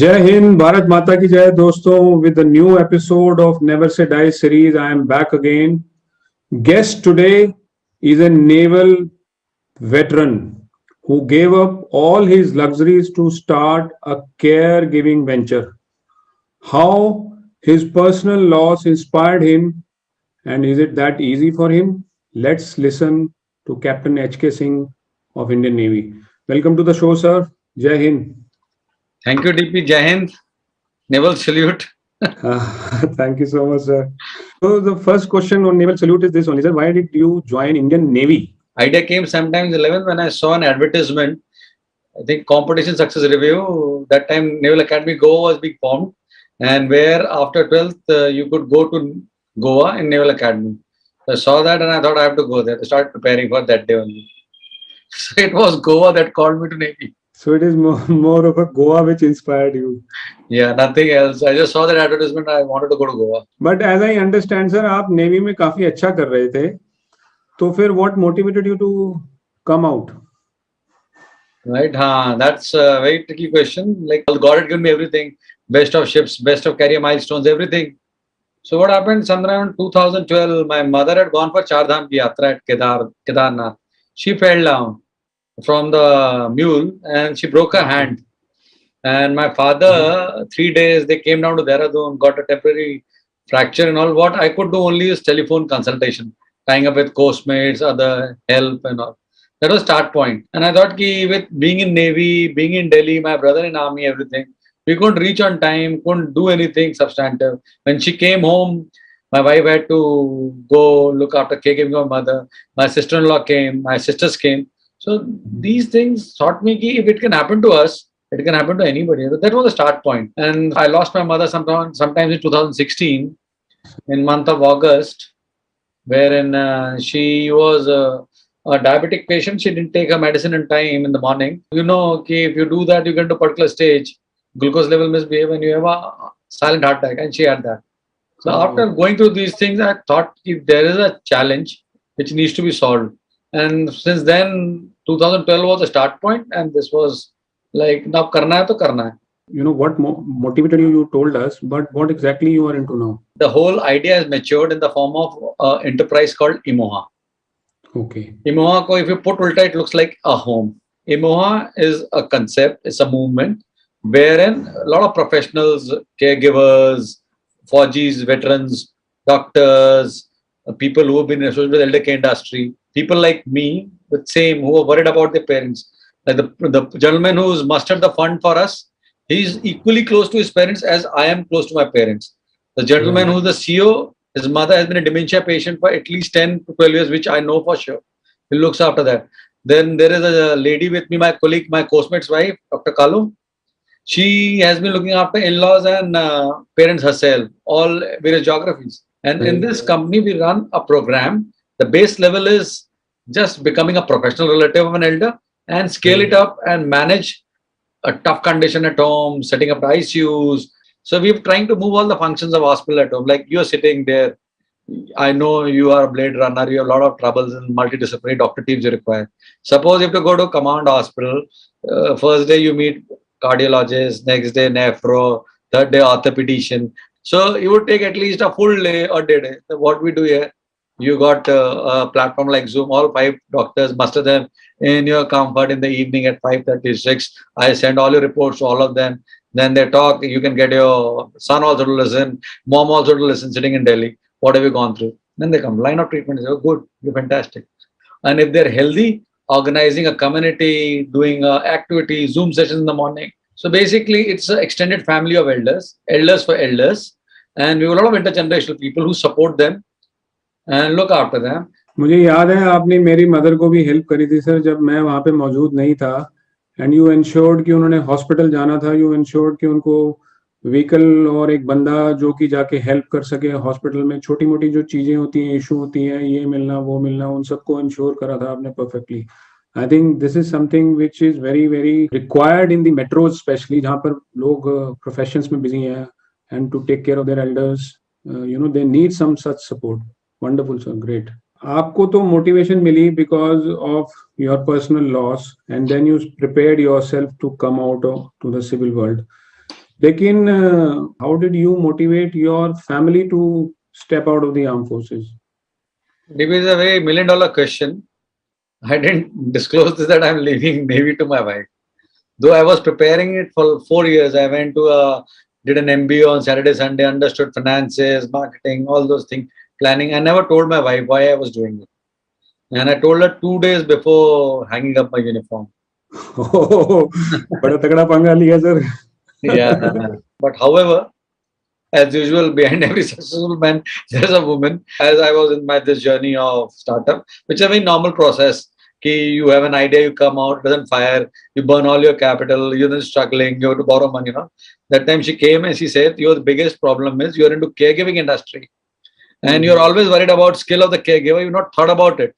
जय हिंद, भारत माता की जय दोस्तों. With the new episode of Never Say Die series, I am back again. Guest today is a naval veteran who gave up all his luxuries to start a caregiving venture. How his personal loss inspired him, and is it that easy for him? Let's listen to Captain HK Singh of Indian Navy. Welcome to the show, sir. Jai Hind. Thank you, DP. Jai Hind. Naval salute. Thank you so much, sir. So the first question on Naval Salute is this only, sir. Why did you join Indian Navy? Idea came sometimes 11 when I saw an advertisement. I think competition success review. That time Naval Academy Goa was being formed, and where after 12th you could go to Goa in Naval Academy. So I saw that and I thought I have to go there. I started preparing for that day only. So it was Goa that called me to Navy. So it is more of a Goa which inspired you. Yeah, nothing else. I just saw that advertisement. I wanted to go to Goa. But as I understand, sir, आप navy में काफी अच्छा कर रहे थे. तो फिर what motivated you to come out? Right, that's a very tricky question. Like God had given me everything, best of ships, best of career milestones, everything. So what happened? Somewhere around 2012, my mother had gone for Char Dham ki yatra at Kedarnath. She fell down from the mule and she broke her hand. And my father, 3 days, they came down to Dehradun, got a temporary fracture and all. What I could do only is telephone consultation, tying up with coastmates, other help and all. That was start point. And I thought ki with being in Navy, being in Delhi, my brother in army, everything, we couldn't reach on time, couldn't do anything substantive. When she came home, my wife had to go look after caregiving of mother. My sister-in-law came, my sisters came. So these things taught me ki if it can happen to us, it can happen to anybody. That was the start point. And I lost my mother sometimes in 2016, in month of August, wherein she was a diabetic patient. She didn't take her medicine in time in the morning. You know, okay, if you do that, you get to a particular stage, glucose level misbehave and you have a silent heart attack. And she had that. So after going through these things, I thought if there is a challenge which needs to be solved. And since then, 2012 was the start point, and this was like, now karna hai to karna hai. You know what motivated you? You told us, but what exactly you are into now? The whole idea has matured in the form of an enterprise called IMOA. Okay. IMOA, if you put ulta, it looks like a home. IMOA is a concept, it's a movement wherein a lot of professionals, caregivers, Fauji's, veterans, doctors, people who have been associated with elder care industry, people like me, the same, who are worried about their parents. Like the gentleman who's mustered the fund for us, he's equally close to his parents as I am close to my parents. The gentleman who's the CEO, his mother has been a dementia patient for at least 10 to 12 years, which I know for sure. He looks after that. Then there is a lady with me, my colleague, my postmate's wife, Dr. Kalu. She has been looking after in-laws and parents herself, all various geographies. And in this company, we run a program. The base level is just becoming a professional relative of an elder and scale it up and manage a tough condition at home, setting up ICUs. So we're trying to move all the functions of hospital at home. Like you're sitting there. I know you are a blade runner. You have a lot of troubles and multidisciplinary doctor teams you require. Suppose you have to go to command hospital. First day you meet cardiologist, next day nephro, third day orthopedician. So it would take at least a full day or day. So what we do here, you got a platform like Zoom, all 5 doctors, muster them in your comfort in the evening at 5:36. I send all your reports to all of them. Then they talk. You can get your son also to listen, mom also to listen, sitting in Delhi. What have you gone through? Then they come. Line of treatment is, oh, good, you're fantastic. And if they're healthy, organizing a community, doing activity, Zoom sessions in the morning. So basically, it's an extended family of elders, elders for elders. And we have a lot of intergenerational people who support them and look after them. मुझे याद है आपने मेरी mother को भी help करी थी sir, जब मैं वहाँ पे मौजूद नहीं था. एंड यू इंश्योर्ड कि उन्होंने हॉस्पिटल जाना था. यू इंश्योर्ड कि उनको व्हीकल और एक बंदा जो कि जाके हेल्प कर सके हॉस्पिटल में. छोटी मोटी जो चीजें होती हैं, इशू होती हैं, ये मिलना वो मिलना, उन सबको इंश्योर करा था आपने perfectly. I think this is something which is very very required in the metros specially, जहाँ पर लोग प्रोफेशंस में बिजी हैं. And to take care of their elders, you know, they need some such support. Wonderful sir, great. आपको तो motivation मिली because of your personal loss and then you prepared yourself to come out to the civil world. लेकिन how did you motivate your family to step out of the armed forces? This is a very $1,000,000 question. I didn't disclose this that I'm leaving Navy to my wife. Though I was preparing it for 4 years, I went to did an MBA on Saturday, Sunday, understood finances, marketing, all those things, planning. I never told my wife why I was doing it. And I told her 2 days before hanging up my uniform. Oh, बड़ा तगड़ा पंगा लिया sir. Yeah. But however, as usual, behind every successful man, there's a woman. As I was in my this journey of startup, which is a very normal process. You have an idea, you come out, doesn't fire, you burn all your capital, you're then struggling, you have to borrow money. That time she came and she said, your biggest problem is you're into caregiving industry. And you're always worried about skill of the caregiver. You've not thought about it.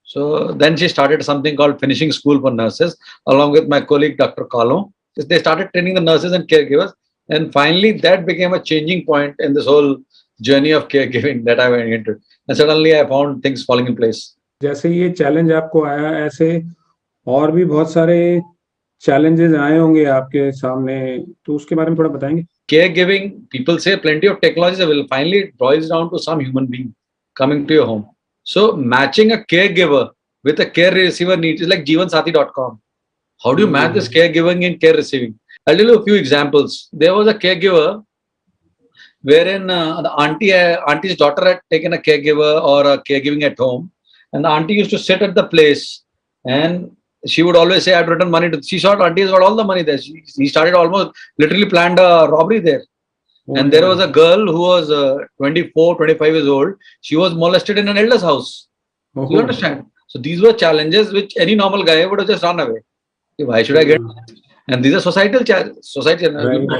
So then she started something called Finishing School for Nurses, along with my colleague Dr. Kalo. They started training the nurses and caregivers, and finally that became a changing point in this whole journey of caregiving that I went into. And suddenly I found things falling in place. जैसे ये challenge आपको आया, ऐसे और भी बहुत सारे challenges आए होंगे आपके सामने, तो उसके बारे में थोड़ा बताएंगे? Caregiving, people say plenty of technologies available. Finally, it boils down to some human being coming to your home. So matching a caregiver with a care receiver needs is like jeevansathi.com. How do you match this caregiving and care receiving? I'll tell you a few examples. There was a caregiver wherein the auntie's daughter had taken a caregiver or a caregiving at home, and the auntie used to sit at the place, and she would always say, "I've returned money to." She thought auntie's got all the money there. He started almost literally planned a robbery there. And there was a girl who was 24, 25 years old. She was molested in an elder's house. Do you understand? So these were challenges which any normal guy would have just run away. Why should I get? And these are societal challenges.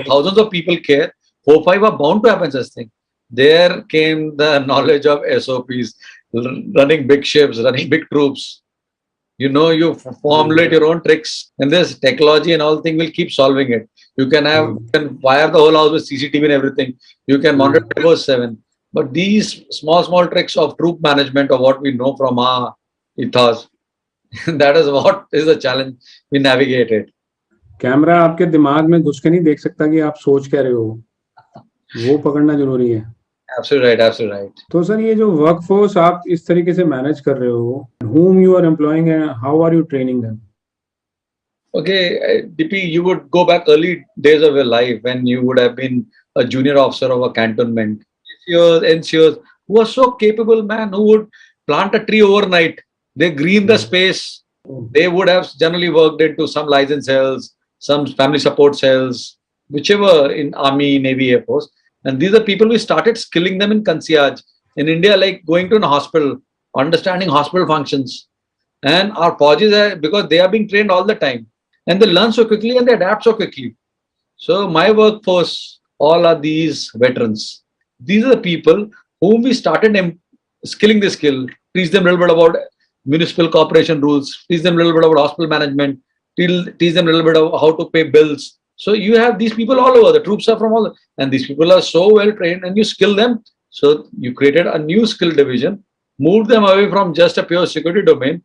Thousands of people care. 4, 5 are bound to happen such thing. There came the knowledge of SOPs, running big ships, running big troops. You formulate your own tricks, and this technology and all thing will keep solving it. You can wire the whole house with CCTV and everything. You can monitor 24/7. But these small tricks of troop management, or what we know from our ethos, that is what is the challenge we navigated. Camera आपके दिमाग में घुस के नहीं देख सकता कि आप सोच क्या रहे हो, वो पकड़ना जरूरी है. Absolutely right. तो सर ये जो वर्कफोर्स आप इस तरीके से मैनेज कर रहे हो, whom you are employing and how are you training them? Okay, DP, you would go back early days of your life when you would have been a junior officer of a cantonment. NCOs, who are so capable, man, who would plant a tree overnight. They green the space. They would have generally worked into some license cells, some family support cells, whichever in Army, Navy, Air Force. And these are people we started skilling them in concierge. In India, like going to a hospital, understanding hospital functions. And our Faujis, because they are being trained all the time. And they learn so quickly and they adapt so quickly. So my workforce, all are these veterans. These are the people whom we started skilling the skill, teach them a little bit about municipal corporation rules, teach them a little bit about hospital management, teach them a little bit of how to pay bills. So you have these people all over. The troops are from and these people are so well trained, and you skill them. So you created a new skill division, moved them away from just a pure security domain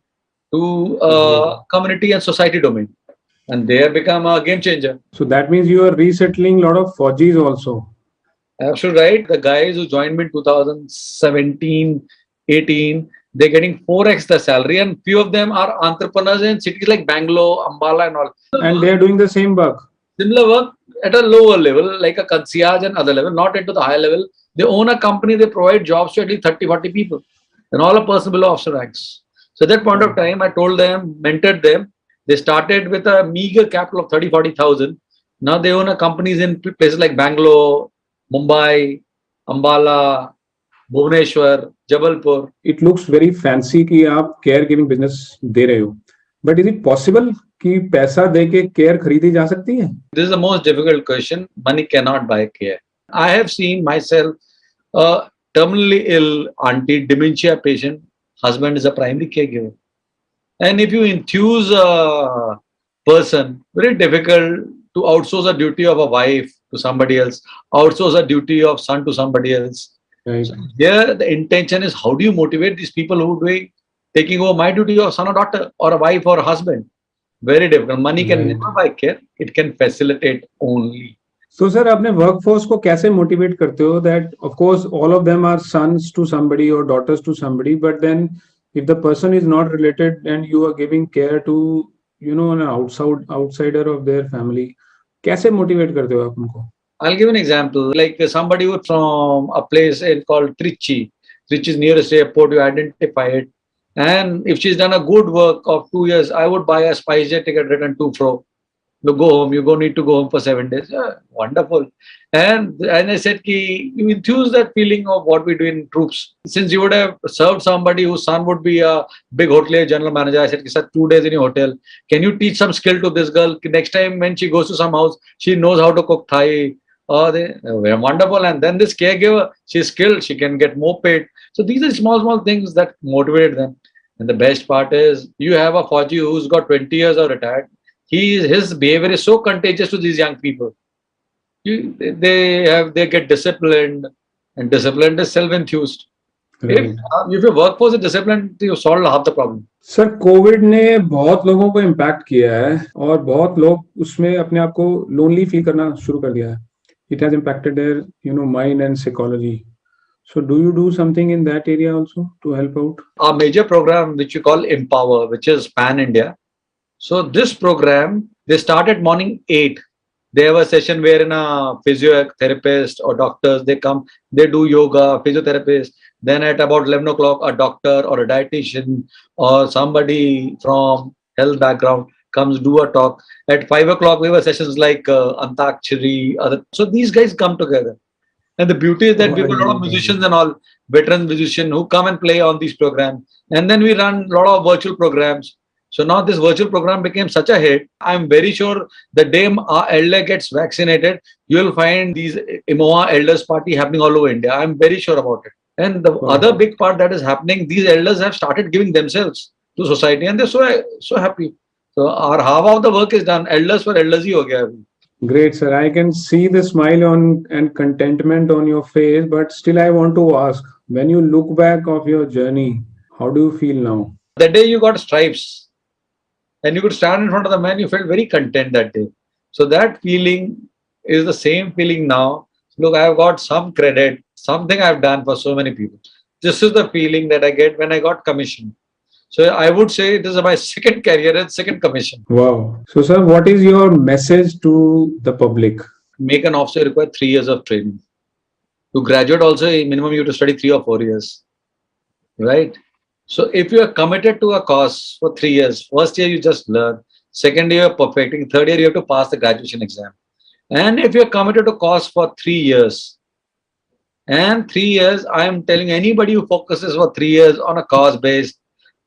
to a community and society domain. And they have become a game changer. So that means you are resettling a lot of Fauji's also. Absolutely right. The guys who joined me in 2017, 18, they're getting 4x the salary, and few of them are entrepreneurs in cities like Bangalore, Ambala and all. And they're doing the same work. Similar work at a lower level, like a concierge and other level, not into the high level. They own a company, they provide jobs to at least 30, 40 people. And all are person below officer ranks. So at that point of time, I told them, mentored them. They started with a meager capital of 30, 40,000. Now they own a companies in places like Bangalore, Mumbai, Ambala, Bhubaneswar, Jabalpur. It looks very fancy कि आप caregiving business दे रहे हो. But is it possible कि पैसा दे के care खरीदी जा सकती है? This is the most difficult question. Money cannot buy care. I have seen myself a terminally ill auntie, dementia patient. Husband is a primary caregiver. And if you enthuse a person, very difficult to outsource a duty of a wife to somebody else, outsource a duty of son to somebody else. Right. So here the intention is, how do you motivate these people who are taking over my duty of son or daughter or a wife or a husband? Very difficult. Money can never buy care. It can facilitate only. So sir, अपने workforce को कैसे motivate करते हो that of course all of them are sons to somebody or daughters to somebody, but then if the person is not related and you are giving care to an outsider of their family, कैसे motivate करते हो आप उनको? I'll give an example. Like somebody who from a place called Trichy. Trichy is nearest airport. You identify it, and if she's done a good work of 2 years, I would buy a spice jet ticket return to fro. You go home. You go need to go home for 7 days. Yeah, wonderful. And I said, ki, you infuse that feeling of what we do in troops. Since you would have served somebody whose son would be a big hotelier general manager, I said, ki, sir, 2 days in your hotel. Can you teach some skill to this girl? Ki next time when she goes to some house, she knows how to cook Thai. Oh, they were wonderful. And then this caregiver, she's skilled. She can get more paid. So these are small things that motivate them. And the best part is you have a Fauji who's got 20 years or retired. His behavior is so contagious to these young people. They get disciplined, and disciplined is self-enthused. Right. If your workforce is disciplined, you solve half the problem. Sir Covid ने बहुत लोगों को impact किया है और बहुत लोग उसमें अपने आप को लोनली फील करना शुरू कर दिया है. It has impacted their mind and psychology. So do you do something in that area also to help out? Our major program, which we call Empower, which is pan-India. So this program, they start at morning 8. They have a session wherein a physiotherapist or doctors, they come, they do yoga, physiotherapist. Then at about 11 o'clock, a doctor or a dietitian or somebody from health background comes do a talk. At 5 o'clock, we have sessions like Antakshari. So these guys come together. And the beauty is that we have a lot of musicians and all, veteran musicians who come and play on these programs. And then we run a lot of virtual programs. So now this virtual program became such a hit. I'm very sure the day our elder gets vaccinated, you will find these IMOA elders party happening all over India. I'm very sure about it. And the other big part that is happening, these elders have started giving themselves to society, and they're so happy. So our half of the work is done. Elders for elders hi ho gaya abhi. Great, sir. I can see the smile on and contentment on your face, but still I want to ask, when you look back of your journey, how do you feel now? The day you got stripes and you could stand in front of the man, you felt very content that day. So that feeling is the same feeling now. Look, I've got some credit, something I've done for so many people. This is the feeling that I get when I got commission. So I would say this is my second career and second commission. Wow. So, sir, what is your message to the public? Make an officer require 3 years of training. To graduate also, minimum you have to study 3 or 4 years. Right? So if you are committed to a cause for 3 years, first year you just learn, second year you're perfecting, third year you have to pass the graduation exam. And if you're committed to cause for 3 years, and 3 years, I am telling anybody who focuses for 3 years on a cause based,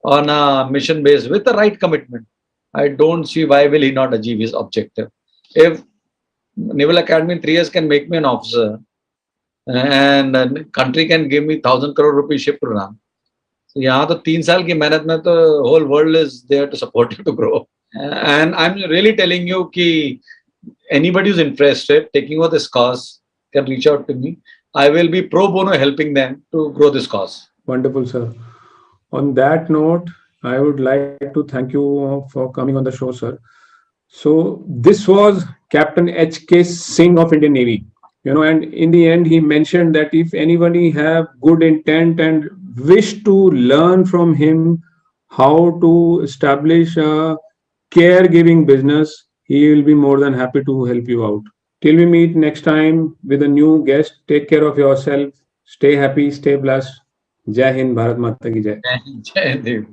on a mission based, with the right commitment, I don't see why will he not achieve his objective. If Naval Academy in 3 years can make me an officer, and the country can give me 1,000 crore rupee ship to run, so यहाँ तो 3 साल की मेहनत में तो whole world is there to support you to grow. And I'm really telling you कि anybody who's interested taking over this cause can reach out to me. I will be pro bono helping them to grow this cause. Wonderful, sir. On that note, I would like to thank you for coming on the show, sir. So this was Captain HK Singh of Indian Navy. And in the end, he mentioned that if anybody have good intent and wish to learn from him how to establish a caregiving business, he will be more than happy to help you out. Till we meet next time with a new guest, take care of yourself. Stay happy, stay blessed. Jai Hind, Bharat Mata ki Jai. Jai Hind.